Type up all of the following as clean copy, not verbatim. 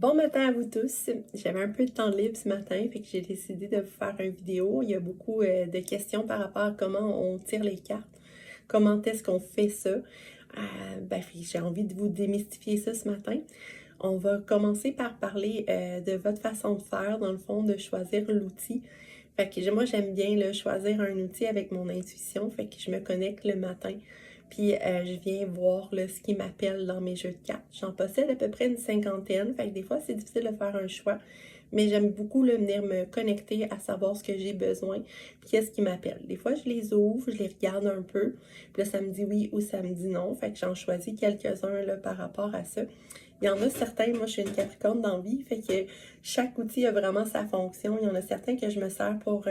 Bon matin à vous tous. J'avais un peu de temps libre ce matin, fait que j'ai décidé de vous faire une vidéo. Il y a beaucoup de questions par rapport à comment on tire les cartes, comment est-ce qu'on fait ça. Fait que j'ai envie de vous démystifier ça ce matin. On va commencer par parler de votre façon de faire, dans le fond, de choisir l'outil. Fait que moi, j'aime bien là, choisir un outil avec mon intuition, fait que je me connecte le matin. Puis je viens voir là, ce qui m'appelle dans mes jeux de cartes. J'en possède à peu près une cinquantaine, fait que des fois c'est difficile de faire un choix. Mais j'aime beaucoup là, venir me connecter à savoir ce que j'ai besoin, puis qu'est-ce qui m'appelle. Des fois, je les ouvre, je les regarde un peu, puis là, ça me dit oui ou ça me dit non. Fait que j'en choisis quelques-uns là, par rapport à ça. Il y en a certains, moi je suis une Capricorne dans la vie, fait que chaque outil a vraiment sa fonction. Il y en a certains que je me sers pour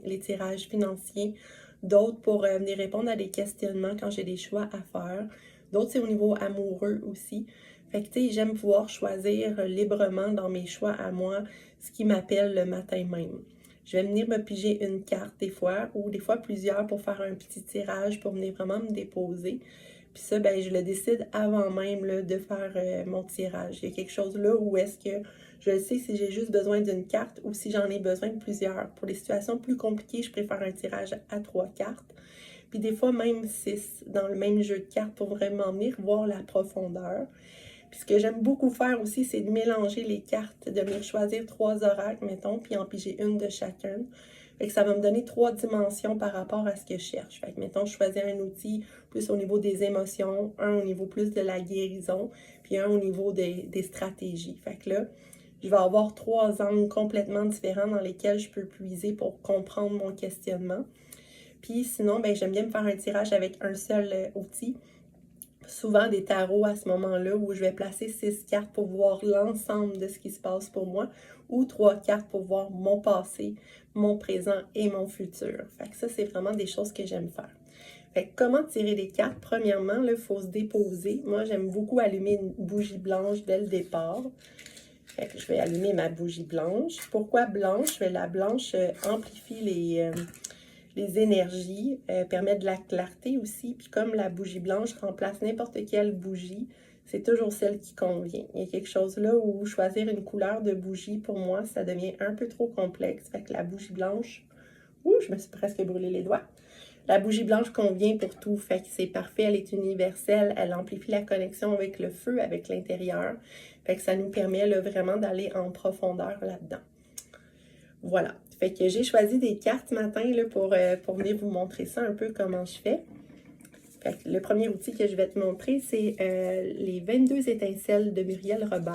les tirages financiers, d'autres pour venir répondre à des questionnements quand j'ai des choix à faire. D'autres, c'est au niveau amoureux aussi. Fait que, tu sais, j'aime pouvoir choisir librement dans mes choix à moi ce qui m'appelle le matin même. Je vais venir me piger une carte des fois, ou des fois plusieurs pour faire un petit tirage, pour venir vraiment me déposer. Puis ça, ben, je le décide avant même là, de faire mon tirage. Il y a quelque chose là où est-ce que je sais si j'ai juste besoin d'une carte ou si j'en ai besoin de plusieurs. Pour les situations plus compliquées, je préfère un tirage à 3 cartes. Puis des fois même 6 dans le même jeu de cartes pour vraiment venir voir la profondeur. Puis ce que j'aime beaucoup faire aussi, c'est de mélanger les cartes, de venir choisir 3 oracles, mettons, puis en piger une de chacun. Fait que ça va me donner 3 dimensions par rapport à ce que je cherche. Fait que, mettons, je choisis un outil plus au niveau des émotions, un au niveau plus de la guérison, puis un au niveau des stratégies. Fait que là, je vais avoir 3 angles complètement différents dans lesquels je peux puiser pour comprendre mon questionnement. Puis sinon, ben, j'aime bien me faire un tirage avec un seul outil. Souvent des tarots à ce moment-là où je vais placer 6 cartes pour voir l'ensemble de ce qui se passe pour moi ou 3 cartes pour voir mon passé, mon présent et mon futur. Fait que ça, c'est vraiment des choses que j'aime faire. Fait que comment tirer des cartes? Premièrement, il faut se déposer. Moi, j'aime beaucoup allumer une bougie blanche dès le départ. Fait que je vais allumer ma bougie blanche. Pourquoi blanche? La blanche amplifie les énergies, permet de la clarté aussi. Puis comme la bougie blanche remplace n'importe quelle bougie, c'est toujours celle qui convient. Il y a quelque chose là où choisir une couleur de bougie, pour moi, ça devient un peu trop complexe. Fait que la bougie blanche, je me suis presque brûlé les doigts. La bougie blanche convient pour tout, fait que c'est parfait, elle est universelle, elle amplifie la connexion avec le feu, avec l'intérieur. Fait que ça nous permet là, vraiment d'aller en profondeur là-dedans. Voilà. Fait que j'ai choisi des cartes ce matin là, pour venir vous montrer ça un peu comment je fais. Fait que le premier outil que je vais te montrer, c'est les 22 étincelles de Muriel Robert.